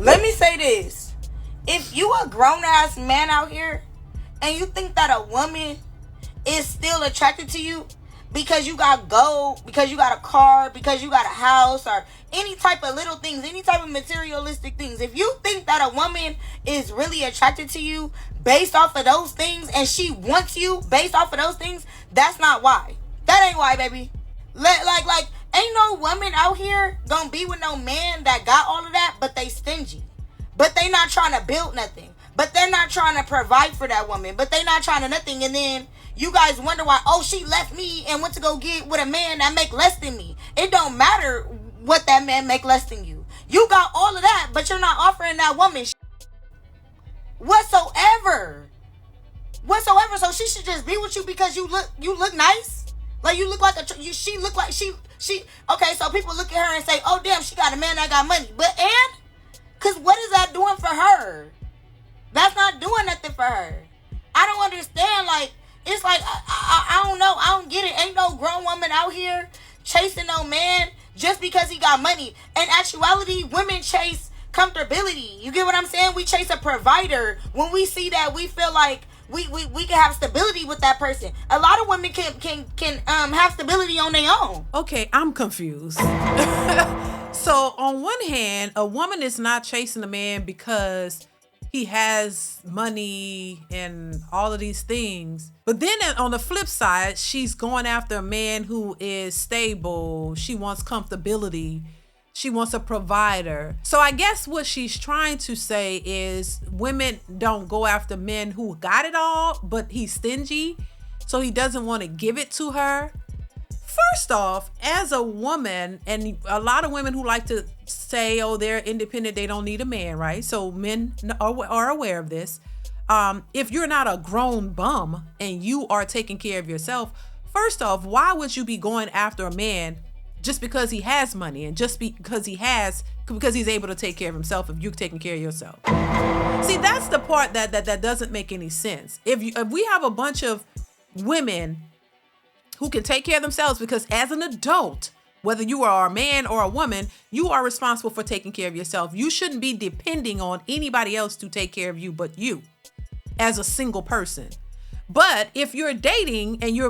Let me say this. If you a grown-ass man out here and you think that a woman is still attracted to you because you got gold, because you got a car, because you got a house, or any type of little things, any type of materialistic things, if you think that a woman is really attracted to you based off of those things and she wants you based off of those things, that's not why. That ain't why, baby. Like, ain't no woman out here gonna be with no man that got all of that, but they stingy. But they not trying to build nothing. But they're not trying to provide for that woman. But they not trying to nothing. And then you guys wonder why, oh, she left me and went to go get with a man that make less than me. It don't matter what that man make less than you. You got all of that, but you're not offering that woman whatsoever. So she should just be with you because you look nice. Like you look like she look like she. Okay, so people look at her and say, oh damn, she got a man that got money. But cause what is that doing for her? That's not doing nothing for her. I don't understand. Like, it's like, I don't know. I don't get it. Ain't no grown woman out here chasing no man just because he got money. In actuality, women chase comfortability. You get what I'm saying? We chase a provider when we see that we feel like we can have stability with that person. A lot of women can have stability on their own. Okay, I'm confused. So on one hand, a woman is not chasing a man because he has money and all of these things. But then on the flip side, she's going after a man who is stable. She wants comfortability. She wants a provider. So I guess what she's trying to say is women don't go after men who got it all, but he's stingy, so he doesn't want to give it to her. First off, as a woman, and a lot of women who like to say, oh, they're independent, they don't need a man, right? So men are aware of this. If you're not a grown bum and you are taking care of yourself, first off, why would you be going after a man just because he has money and just because he's able to take care of himself if you're taking care of yourself? See, that's the part that doesn't make any sense. If we have a bunch of women who can take care of themselves, because as an adult, whether you are a man or a woman, you are responsible for taking care of yourself. You shouldn't be depending on anybody else to take care of you but you as a single person. But if you're dating and you're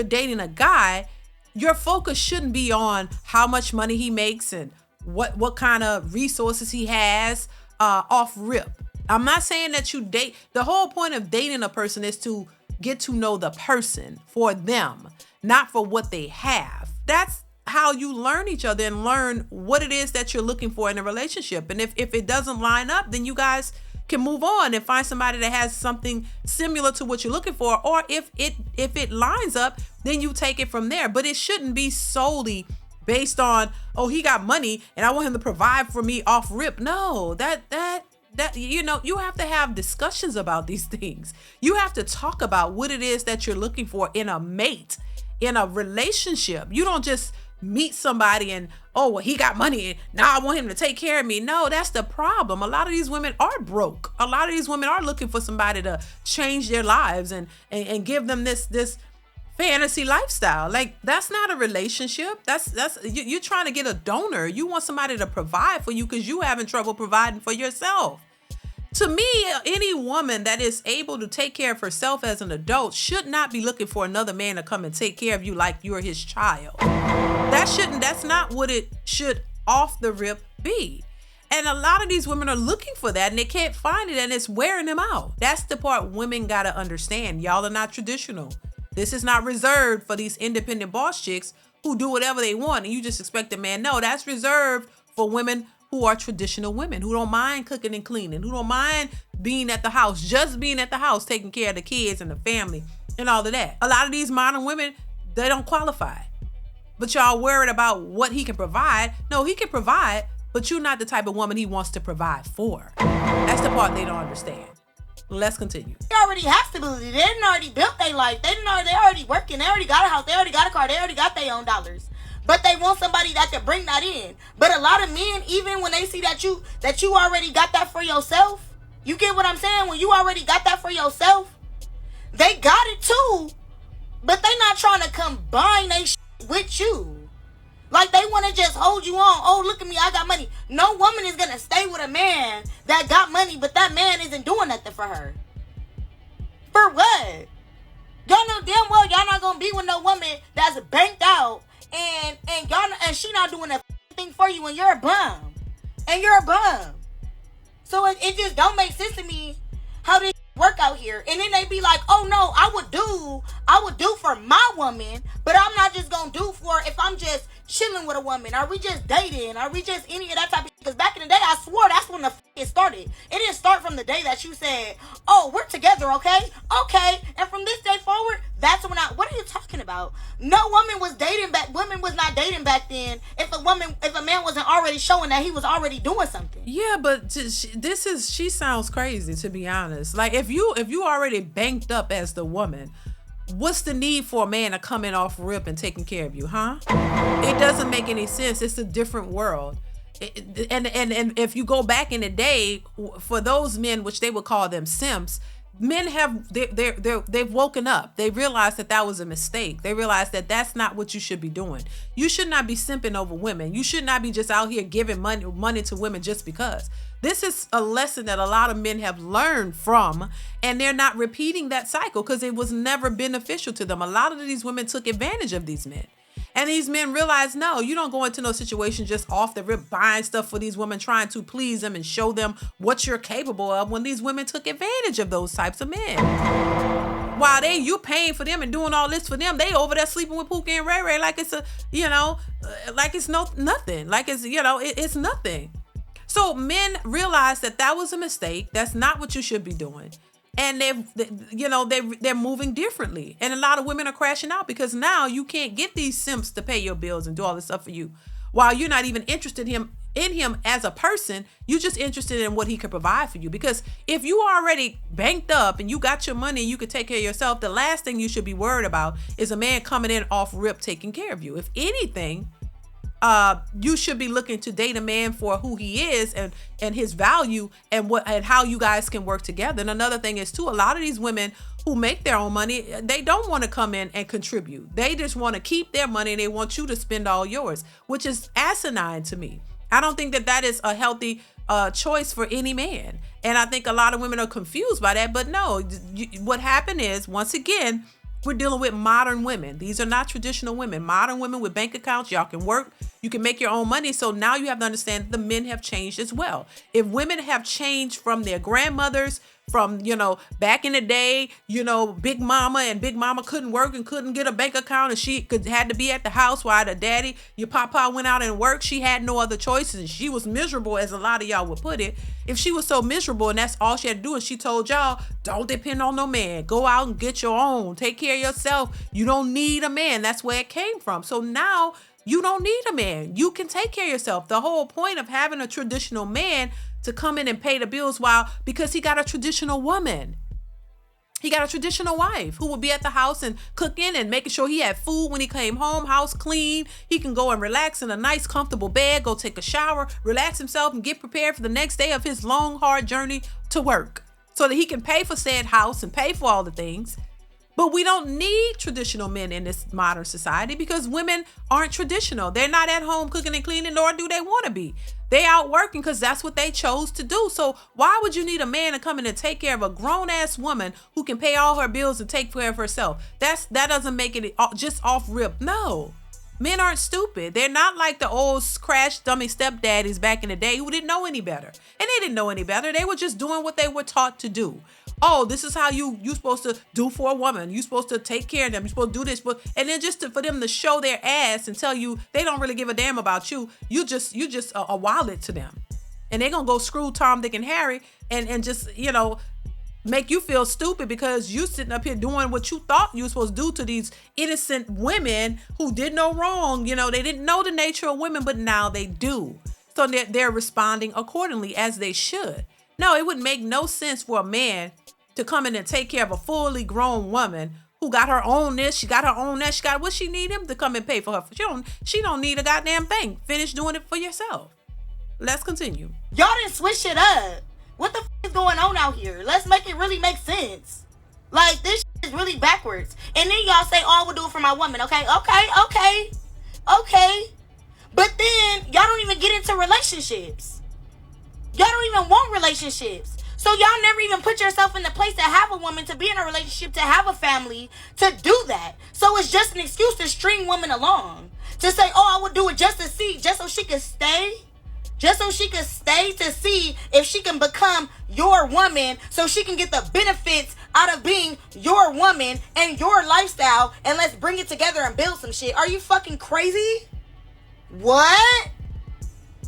dating a guy, your focus shouldn't be on how much money he makes and what kind of resources he has off rip. I'm not saying that you date. The whole point of dating a person is to get to know the person for them, not for what they have. That's how you learn each other and learn what it is that you're looking for in a relationship. And if it doesn't line up, then you guys can move on and find somebody that has something similar to what you're looking for. Or if it lines up, then you take it from there. But it shouldn't be solely based on, oh, he got money and I want him to provide for me off rip. No, that you have to have discussions about these things. You have to talk about what it is that you're looking for in a mate, in a relationship. You don't just meet somebody and, oh, well, he got money and now I want him to take care of me. No, that's the problem. A lot of these women are broke. A lot of these women are looking for somebody to change their lives and give them this fantasy lifestyle. Like, that's not a relationship. That's you're trying to get a donor. You want somebody to provide for you because you having trouble providing for yourself. To me, any woman that is able to take care of herself as an adult should not be looking for another man to come and take care of you like you're his child. That's not what it should off the rip be. And a lot of these women are looking for that and they can't find it and it's wearing them out. That's the part women got to understand. Y'all are not traditional. This is not reserved for these independent boss chicks who do whatever they want and you just expect a man. No, that's reserved for women who are traditional women, who don't mind cooking and cleaning, who don't mind being at the house, just being at the house, taking care of the kids and the family and all of that. A lot of these modern women, they don't qualify. But y'all worried about what he can provide. No, he can provide, but you're not the type of woman he wants to provide for. That's the part they don't understand. Let's continue. They already have stability. They didn't already built their life. They already working. They already got a house. They already got a car. They already got their own dollars. But they want somebody that can bring that in. But a lot of men, even when they see that you already got that for yourself, you get what I'm saying? When you already got that for yourself, they got it too. But they not trying to combine they with you. Like, they want to just hold you on. Oh, look at me, I got money. No woman is going to stay with a man that got money, but that man isn't doing nothing for her. For what? Y'all know damn well y'all not going to be with no woman that's banked out and she not doing a thing for you, and you're a bum. And you're a bum. So it just don't make sense to me how this work out here. And then they be like, oh no, I would do for my woman, but I'm not just gonna do for if I'm just chilling with a woman. Are we just dating? Are we just any of that type of shit? Because back in the day, I swore that's when the it started. It didn't start from the day that you said, oh, we're together, okay? Okay. And from this day forward, that's when what are you talking about? No woman was dating back. Women was not dating back then if a man wasn't already showing that he was already doing something. Yeah, but she sounds crazy, to be honest. Like, if you already banked up as the woman, what's the need for a man to come in off rip and taking care of you, huh? It doesn't make any sense. It's a different world. And if you go back in the day, for those men, which they would call them simps, men they've woken up. They realized that was a mistake. They realized that that's not what you should be doing. You should not be simping over women. You should not be just out here giving money to women just because. This is a lesson that a lot of men have learned from, and they're not repeating that cycle because it was never beneficial to them. A lot of these women took advantage of these men. And these men realize, no, you don't go into no situation just off the rip buying stuff for these women, trying to please them and show them what you're capable of, when these women took advantage of those types of men. While you paying for them and doing all this for them, they over there sleeping with Pookie and Ray Ray like it's like it's nothing. Like it's nothing. So men realize that was a mistake. That's not what you should be doing. And they're moving differently. And a lot of women are crashing out because now you can't get these simps to pay your bills and do all this stuff for you. While you're not even interested in him as a person, you're just interested in what he could provide for you. Because if you already banked up and you got your money and you could take care of yourself, the last thing you should be worried about is a man coming in off rip taking care of you. If anything, you should be looking to date a man for who he is and his value and how you guys can work together. And another thing is too, a lot of these women who make their own money, they don't want to come in and contribute. They just want to keep their money and they want you to spend all yours, which is asinine to me. I don't think that is a healthy choice for any man. And I think a lot of women are confused by that. But no, what happened is, once again, we're dealing with modern women. These are not traditional women. Modern women with bank accounts. Y'all can work. You can make your own money. So now you have to understand the men have changed as well. If women have changed from their grandmothers, from, back in the day, Big Mama, and Big Mama couldn't work and couldn't get a bank account, and she had to be at the house while the daddy, your papa, went out and worked. She had no other choices, and she was miserable, as a lot of y'all would put it. If she was so miserable and that's all she had to do, and she told y'all, don't depend on no man. Go out and get your own. Take care of yourself. You don't need a man. That's where it came from. So now you don't need a man. You can take care of yourself. The whole point of having a traditional man to come in and pay the bills because he got a traditional woman. He got a traditional wife who would be at the house and cooking and making sure he had food when he came home, house clean. He can go and relax in a nice, comfortable bed, go take a shower, relax himself, and get prepared for the next day of his long, hard journey to work so that he can pay for said house and pay for all the things. But we don't need traditional men in this modern society because women aren't traditional. They're not at home cooking and cleaning, nor do they want to be. They out working because that's what they chose to do. So why would you need a man to come in and take care of a grown-ass woman who can pay all her bills and take care of herself? That doesn't make it just off rip. No. Men aren't stupid. They're not like the old crash dummy stepdaddies back in the day who didn't know any better. And they didn't know any better. They were just doing what they were taught to do. Oh, this is how you supposed to do for a woman. You supposed to take care of them. You supposed to do this, and then for them to show their ass and tell you they don't really give a damn about you. You just a wallet to them, and they're gonna go screw Tom, Dick, and Harry, and just make you feel stupid because you sitting up here doing what you thought you were supposed to do to these innocent women who did no wrong. They didn't know the nature of women, but now they do. So they're responding accordingly, as they should. No, it would make no sense for a man to come in and take care of a fully grown woman who got her own this, she got her own that, she got what she need him to come and pay for her. She don't need a goddamn thing. Finish doing it for yourself. Let's continue. Y'all didn't switch it up. What the is going on out here? Let's make it really make sense. Like, this is really backwards. And then y'all say, oh, I will do it for my woman. Okay. But then y'all don't even get into relationships. Y'all don't even want relationships. So y'all never even put yourself in the place to have a woman, to be in a relationship, to have a family, to do that. So it's just an excuse to string women along. To say, oh, I would do it just to see, just so she could stay. Just so she could stay to see if she can become your woman, so she can get the benefits out of being your woman and your lifestyle, and let's bring it together and build some shit. Are you fucking crazy? What?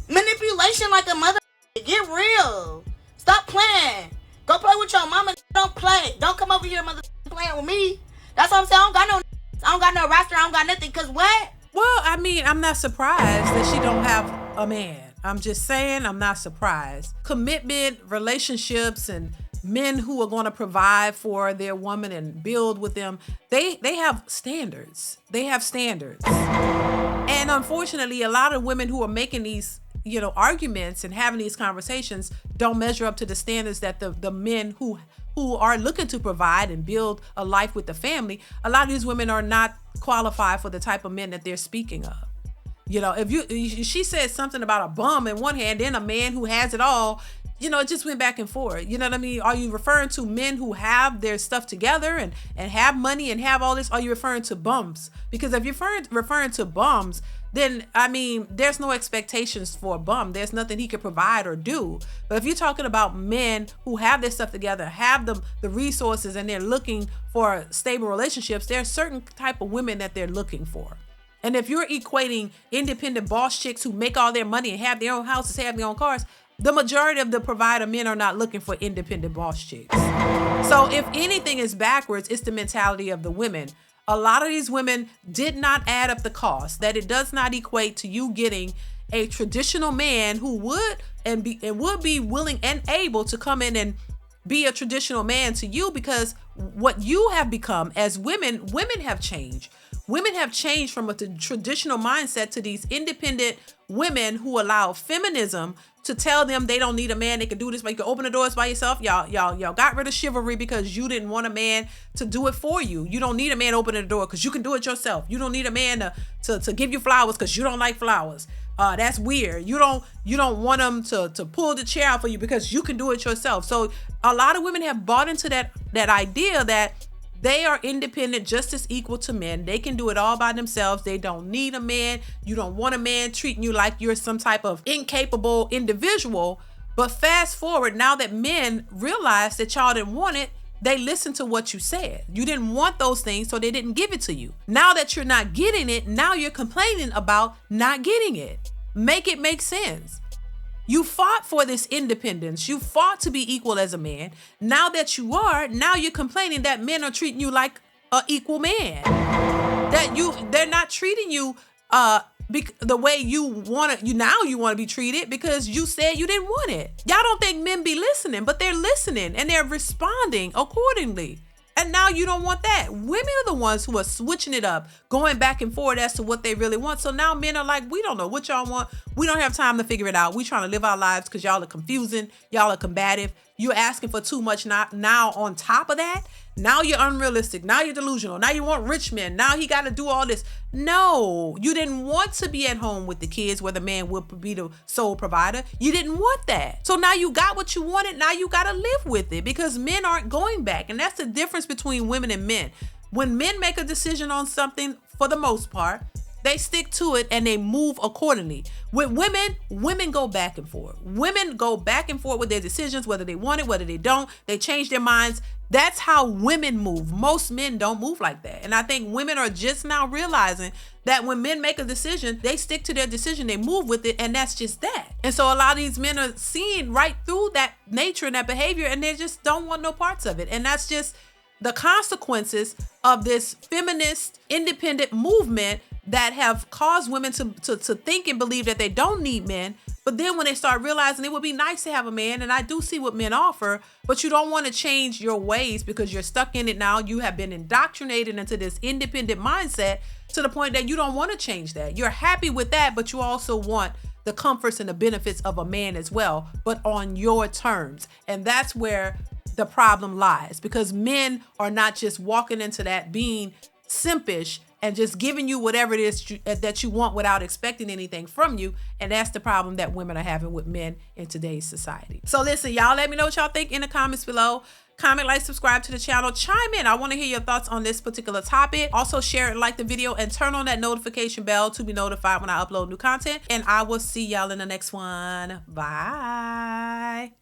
Manipulation like a mother. Get real. Stop playing. Go play with your mama. Don't play. Don't come over here mother playing with me. That's what I'm saying. I don't got no roster. I don't got nothing. Cause what? Well, I mean, I'm not surprised that she don't have a man. I'm just saying I'm not surprised. Commitment, relationships, and men who are going to provide for their woman and build with them, they have standards. They have standards. And unfortunately, a lot of women who are making these, arguments and having these conversations don't measure up to the standards that the men who are looking to provide and build a life with the family, a lot of these women are not qualified for the type of men that they're speaking of. If she said something about a bum in one hand, then a man who has it all, it just went back and forth. You know what I mean? Are you referring to men who have their stuff together and have money and have all this? Are you referring to bums? Because if you're referring to bums, then, I mean, there's no expectations for a bum. There's nothing he could provide or do. But if you're talking about men who have their stuff together, have the resources, and they're looking for stable relationships, there's certain type of women that they're looking for. And if you're equating independent boss chicks who make all their money and have their own houses, have their own cars, the majority of the provider men are not looking for independent boss chicks. So if anything is backwards, it's the mentality of the women. A lot of these women did not add up the cost, that it does not equate to you getting a traditional man who would be willing and able to come in and be a traditional man to you, because what you have become as women have changed. Women have changed from a traditional mindset to these independent women who allow feminism to tell them they don't need a man. They can do this, but you can open the doors by yourself. Y'all got rid of chivalry because you didn't want a man to do it for you. You don't need a man opening the door because you can do it yourself. You don't need a man to give you flowers because you don't like flowers. That's weird. You don't want them to pull the chair out for you because you can do it yourself. So a lot of women have bought into that idea that they are independent, just as equal to men. They can do it all by themselves. They don't need a man. You don't want a man treating you like you're some type of incapable individual. But fast forward, now that men realize that y'all didn't want it, they listened to what you said. You didn't want those things, so they didn't give it to you. Now that you're not getting it, now you're complaining about not getting it. Make it make sense. You fought for this independence. You fought to be equal as a man. Now that you are, now you're complaining that men are treating you like an equal man. They're not treating you the way you want to. You want to be treated because you said you didn't want it. Y'all don't think men be listening, but they're listening and they're responding accordingly. And now you don't want that. Women are the ones who are switching it up, going back and forth as to what they really want. So now men are like, we don't know what y'all want. We don't have time to figure it out. We trying to live our lives because y'all are confusing. Y'all are combative. You're asking for too much now on top of that. Now you're unrealistic. Now you're delusional. Now you want rich men. Now he got to do all this. No, you didn't want to be at home with the kids where the man would be the sole provider. You didn't want that. So now you got what you wanted. Now you got to live with it because men aren't going back. And that's the difference between women and men. When men make a decision on something, for the most part, they stick to it and they move accordingly. With women go back and forth. Women go back and forth with their decisions, whether they want it, whether they don't. They change their minds. That's how women move. Most men don't move like that. And I think women are just now realizing that when men make a decision, they stick to their decision, they move with it, and that's just that. And so a lot of these men are seeing right through that nature and that behavior, and they just don't want no parts of it. And that's just the consequences of this feminist, independent movement that have caused women to think and believe that they don't need men. But then when they start realizing it would be nice to have a man, and I do see what men offer, but you don't want to change your ways because you're stuck in it now. You have been indoctrinated into this independent mindset to the point that you don't want to change that. You're happy with that, but you also want the comforts and the benefits of a man as well, but on your terms. And that's where the problem lies, because men are not just walking into that being simpish and just giving you whatever it is that you want without expecting anything from you. And that's the problem that women are having with men in today's society. So listen, y'all, let me know what y'all think in the comments below. Comment, like, subscribe to the channel. Chime in. I want to hear your thoughts on this particular topic. Also share and like the video and turn on that notification bell to be notified when I upload new content. And I will see y'all in the next one. Bye.